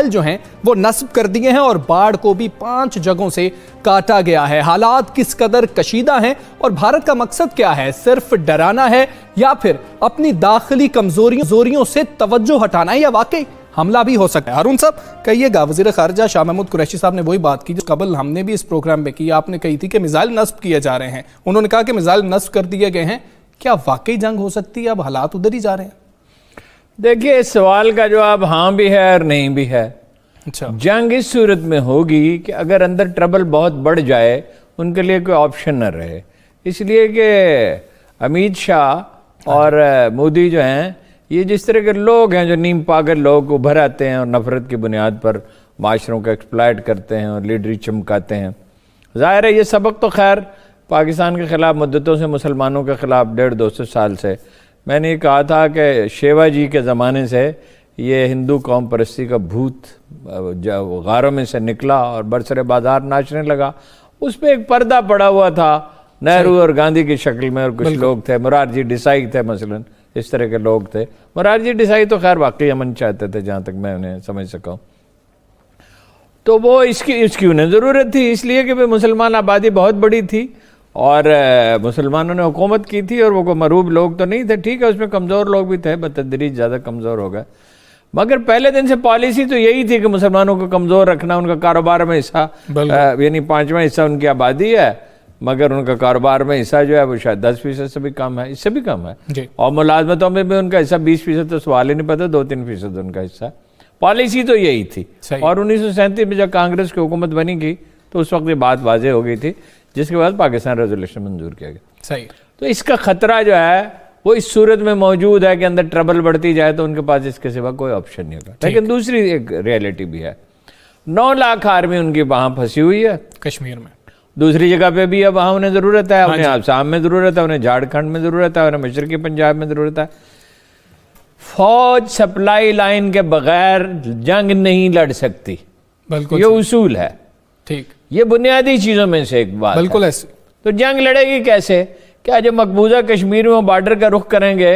جو ہیں وہ نصب کر دیے ہیں اور باڑ کو بھی 5 جگہوں سے کاٹا گیا ہے۔ حالات کس قدر کشیدہ ہیں اور بھارت کا مقصد کیا ہے؟ صرف ڈرانا ہے یا پھر اپنی داخلی کمزوریوں سے توجہ ہٹانا ہے، یا واقعی حملہ بھی ہو سکتا ہے؟ ہارون صاحب کہیے گا، وزیر خارجہ شاہ محمود قریشی صاحب نے وہی بات کی جو قبل ہم نے بھی اس پروگرام میں کی، آپ نے کہی تھی کہ میزائل نصب کیے جا رہے ہیں، انہوں نے کہا کہ میزائل نصب کر دیے گئے ہیں، کیا واقعی جنگ ہو سکتی ہے؟ اب حالات ادھر ہی جا رہے ہیں۔ دیکھیے اس سوال کا جواب ہاں بھی ہے اور نہیں بھی ہے۔ اچھا، جنگ اس صورت میں ہوگی کہ اگر اندر ٹربل بہت بڑھ جائے، ان کے لیے کوئی آپشن نہ رہے، اس لیے کہ امیت شاہ اور مودی جو ہیں، یہ جس طرح کے لوگ ہیں جو نیم پاگل لوگ ابھر آتے ہیں اور نفرت کی بنیاد پر معاشروں کو ایکسپلائٹ کرتے ہیں اور لیڈری چمکاتے ہیں۔ ظاہر ہے یہ سبق تو خیر پاکستان کے خلاف مدتوں سے، مسلمانوں کے خلاف 150-200 سال سے، میں نے یہ کہا تھا کہ شیوا جی کے زمانے سے یہ ہندو قوم پرستی کا بھوت غاروں میں سے نکلا اور برسر بازار ناچنے لگا۔ اس پہ ایک پردہ پڑا ہوا تھا نہرو اور گاندھی کی شکل میں، اور کچھ لوگ تھے، مرارجی دیسائی تھے مثلا، اس طرح کے لوگ تھے۔ مرارجی دیسائی تو خیر واقعی امن چاہتے تھے جہاں تک میں انہیں سمجھ سکا ہوں۔ تو وہ اس کی انہیں ضرورت تھی، اس لیے کہ مسلمان آبادی بہت بڑی تھی اور مسلمانوں نے حکومت کی تھی، اور وہ کوئی مروب لوگ تو نہیں تھے، ٹھیک ہے اس میں کمزور لوگ بھی تھے، بتدریج زیادہ کمزور ہو گئے، مگر پہلے دن سے پالیسی تو یہی تھی کہ مسلمانوں کو کمزور رکھنا۔ ان کا کاروبار میں حصہ یعنی 5واں حصہ ان کی آبادی ہے، مگر ان کا کاروبار میں حصہ جو ہے وہ شاید 10% سے بھی کم ہے، اس سے بھی کم ہے، اور ملازمتوں میں بھی ان کا حصہ 20% تو سوال ہی نہیں پتا، 2-3% ان کا حصہ۔ پالیسی تو یہی تھی، اور 1937 میں جب کانگریس کی حکومت بنی گئی تو اس وقت یہ بات واضح ہو گئی تھی، جس کے بعد پاکستان ریزولوشن منظور کیا گیا۔ تو اس کا خطرہ جو ہے وہ اس صورت میں موجود ہے کہ اندر ٹربل بڑھتی جائے تو ان کے پاس اس کے سوا کوئی آپشن نہیں ہوگا۔ لیکن دوسری ایک ریئلٹی بھی ہے، 9 لاکھ آرمی ان کی وہاں پھنسی ہوئی ہے کشمیر میں، دوسری جگہ پہ بھی ہے، وہاں انہیں ضرورت ہے، انہیں آسام میں ضرورت ہے، انہیں جھارکھنڈ میں ضرورت ہے، انہیں مشرقی پنجاب میں ضرورت ہے۔ فوج سپلائی لائن کے بغیر جنگ نہیں لڑ سکتی، یہ اصول ہے، ٹھیک، یہ بنیادی چیزوں میں سے ایک بات بالکل ایسے۔ تو جنگ لڑے گی کیسے؟ کیا جب مقبوضہ کشمیر میں بارڈر کا رخ کریں گے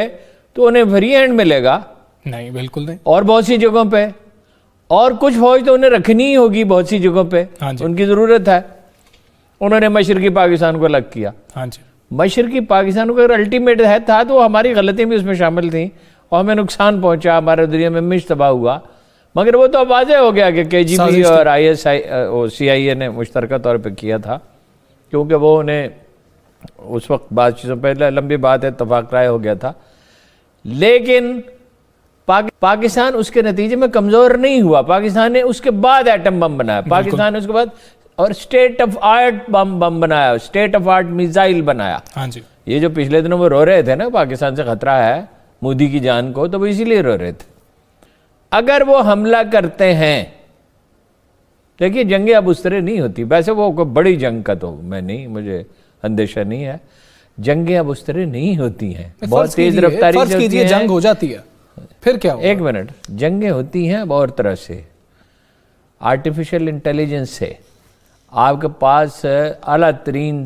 تو انہیں فری ہینڈ ملے گا؟ نہیں، بالکل نہیں، اور بہت سی جگہوں پہ، اور کچھ فوج تو انہیں رکھنی ہی ہوگی بہت سی جگہوں پہ، ان کی ضرورت ہے۔ انہوں نے مشرقی پاکستان کو الگ کیا، مشرقی پاکستان کو اگر الٹیمیٹ ہے تھا تو ہماری غلطیاں بھی اس میں شامل تھیں اور ہمیں نقصان پہنچا، ہمارے دنیا میں مش تباہ ہوا، مگر وہ تو واضح ہو گیا کہ KGB اور CIA نے مشترکہ طور پہ کیا تھا، کیونکہ وہ انہیں اس وقت بعض چیزوں پہ لمبی بات ہے، اتفاق رائے ہو گیا تھا۔ لیکن پاکستان اس کے نتیجے میں کمزور نہیں ہوا، پاکستان نے اس کے بعد ایٹم بم بنایا، پاکستان نے اس کے بعد اور اسٹیٹ آف آرٹ بم بنایا، اسٹیٹ آف آرٹ میزائل بنایا۔ یہ جو پچھلے دنوں وہ رو رہے تھے نا پاکستان سے خطرہ ہے مودی کی جان کو، تو وہ اسی لیے رو رہے تھے۔ اگر وہ حملہ کرتے ہیں، دیکھیے جنگیں اب اس طرح نہیں ہوتی، ویسے وہ کوئی بڑی جنگ کا تو مجھے اندیشہ نہیں ہے، جنگیں اب اس طرح نہیں ہوتی ہیں، بہت تیز رفتاری سے ہوتی ہیں، جنگ ہو جاتی ہے، پھر کیا ہوگا؟ ایک منٹ، جنگیں ہوتی ہیں بہت طرح سے، آرٹیفیشل انٹیلیجنس سے۔ آپ کے پاس اعلیٰ ترین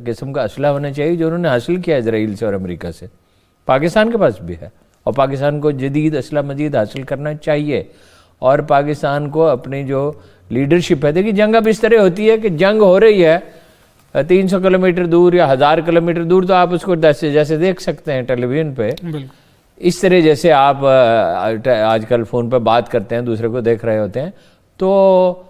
قسم کا اسلحہ ہونا چاہیے جو انہوں نے حاصل کیا اسرائیل سے اور امریکہ سے، پاکستان کے پاس بھی ہے، اور پاکستان کو جدید اسلحہ مزید حاصل کرنا چاہیے، اور پاکستان کو اپنی جو لیڈرشپ ہے، دیکھیے جنگ اب اس طرح ہوتی ہے کہ جنگ ہو رہی ہے 300 کلومیٹر دور یا 1000 کلومیٹر دور، تو آپ اس کو جیسے دیکھ سکتے ہیں ٹیلی ویژن پہ، اس طرح جیسے آپ آج کل فون پہ بات کرتے ہیں دوسرے کو دیکھ رہے ہوتے ہیں، تو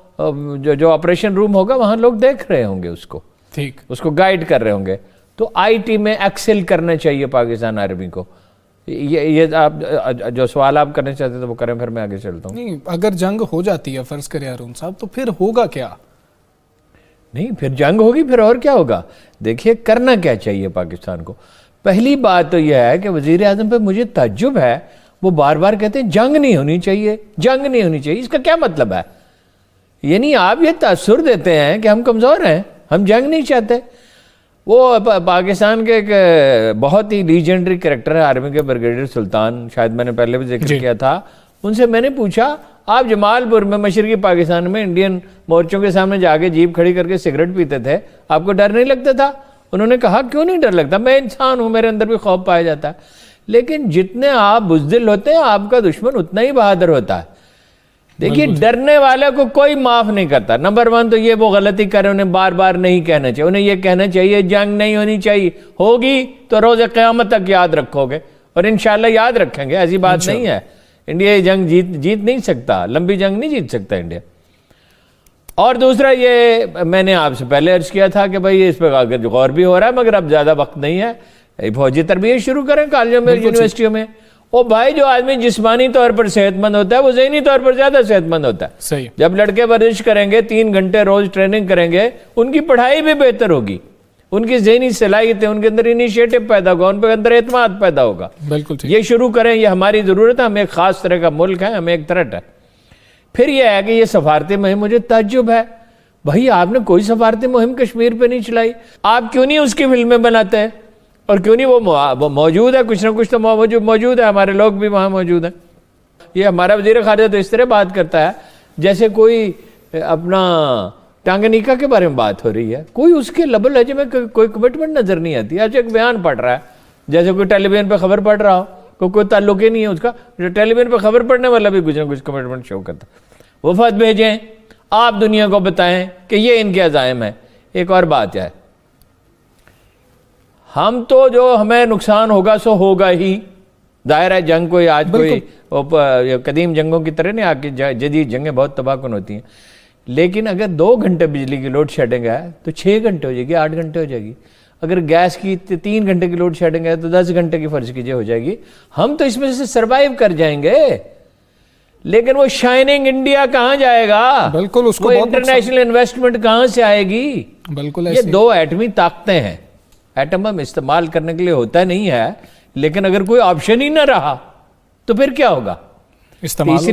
جو آپریشن روم ہوگا وہاں لوگ دیکھ رہے ہوں گے اس کو، ٹھیک، اس کو گائیڈ کر رہے ہوں گے۔ تو IT میں ایکسل کرنا چاہیے پاکستان آرمی کو۔ یہ آپ جو سوال آپ کرنے چاہتے ہیں تو وہ کریں، پھر میں آگے چلتا ہوں۔ نہیں، اگر جنگ ہو جاتی ہے فرض کریں ہارون صاحب، تو پھر ہوگا کیا؟ نہیں، پھر جنگ ہوگی، پھر اور کیا ہوگا؟ دیکھیے کرنا کیا چاہیے پاکستان کو۔ پہلی بات تو یہ ہے کہ وزیر اعظم پہ مجھے تعجب ہے، وہ بار بار کہتے ہیں جنگ نہیں ہونی چاہیے، جنگ نہیں ہونی چاہیے، اس کا کیا مطلب ہے؟ یعنی آپ یہ تاثر دیتے ہیں کہ ہم کمزور ہیں، ہم جنگ نہیں چاہتے۔ وہ پاکستان کے ایک بہت ہی لیجنڈری کریکٹر ہے آرمی کے، بریگیڈیئر سلطان، شاید میں نے پہلے بھی ذکر کیا تھا، ان سے میں نے پوچھا آپ جمال پور میں مشرقی پاکستان میں انڈین مورچوں کے سامنے جا کے جیپ کھڑی کر کے سگریٹ پیتے تھے، آپ کو ڈر نہیں لگتا تھا؟ انہوں نے کہا کیوں نہیں ڈر لگتا، میں انسان ہوں، میرے اندر بھی خوف پایا جاتا ہے، لیکن جتنے آپ بزدل ہوتے ہیں آپ کا دشمن اتنا ہی بہادر ہوتا ہے۔ دیکھیے ڈرنے والے کو کوئی معاف نہیں کرتا. نمبر 1 تو یہ وہ غلطی کرے, انہیں بار بار نہیں کہنا چاہیے, انہیں یہ کہنا چاہیے جنگ نہیں ہونی چاہیے, ہوگی تو روز قیامت تک یاد رکھو گے, اور انشاءاللہ یاد رکھیں گے. ایسی بات نہیں ہے, انڈیا یہ جنگ جیت نہیں سکتا, لمبی جنگ نہیں جیت سکتا انڈیا. اور دوسرا یہ میں نے آپ سے پہلے عرض کیا تھا کہ بھائی اس پہ غور بھی ہو رہا ہے, مگر اب زیادہ وقت نہیں ہے. فوجی تربیت شروع کریں کالجوں میں, یونیورسٹیوں میں. وہ بھائی جو آدمی جسمانی طور پر صحت مند ہوتا ہے وہ ذہنی طور پر زیادہ صحت مند ہوتا ہے. صحیح. جب لڑکے ورزش کریں گے, 3 گھنٹے روز ٹریننگ کریں گے, ان کی پڑھائی بھی بہتر ہوگی, ان کی ذہنی صلاحیتیں, ان کے اندر انیشیٹو پیدا ہوگا, ان کے اندر اعتماد پیدا ہوگا. بالکل یہ شروع کریں, یہ ہماری ضرورت ہے. ہم ایک خاص طرح کا ملک ہے, ہمیں ایک تھریٹ ہے. پھر یہ ہے کہ یہ سفارتی مہم, مجھے تعجب ہے بھائی آپ نے کوئی سفارتی مہم کشمیر پہ نہیں چلائی. آپ کیوں نہیں اس کی فلمیں بناتے ہیں, اور کیوں نہیں وہ موجود ہے, کچھ نہ کچھ تو موجود ہے, ہمارے لوگ بھی وہاں موجود ہیں. یہ ہمارا وزیر خارجہ تو اس طرح بات کرتا ہے جیسے کوئی اپنا ٹانگنیکا کے بارے میں بات ہو رہی ہے. کوئی اس کے لب و لہجے میں کوئی کمٹمنٹ نظر نہیں آتی. ایسے ایک بیان پڑھ رہا ہے جیسے کوئی ٹیلی ویژن پہ خبر پڑھ رہا ہو, کوئی تعلق ہی نہیں ہے اس کا. ٹیلی ویژن پہ خبر پڑھنے والا بھی کچھ نہ کچھ کمٹمنٹ شو کرتا. وفد بھیجیں, آپ دنیا کو بتائیں کہ یہ ان کے عزائم ہے. ایک اور بات ہے, ہم تو جو ہمیں نقصان ہوگا سو ہوگا ہی. ظاہر ہے جنگ کوئی آج کوئی قدیم جنگوں کی طرح نہیں, آ کے جدید جنگیں بہت تباہ کن ہوتی ہیں. لیکن اگر 2 گھنٹے بجلی کی لوڈ شیڈنگ ہے تو 6 گھنٹے ہو جائے گی, 8 گھنٹے ہو جائے گی. اگر گیس کی 3 گھنٹے کی لوڈ شیڈنگ ہے تو 10 گھنٹے کی فرض کیجئے ہو جائے گی. ہم تو اس میں سے سروائیو کر جائیں گے. لیکن وہ شائننگ انڈیا کہاں جائے گا؟ بالکل, اس کو انٹرنیشنل انویسٹمنٹ کہاں سے آئے گی؟ بالکل. یہ 2 ایٹمی طاقتیں ہیں. ایٹم ہم استعمال کرنے کے لیے ہوتا نہیں ہے, لیکن اگر کوئی آپشن ہی نہ رہا تو پھر کیا ہوگا؟ استعمال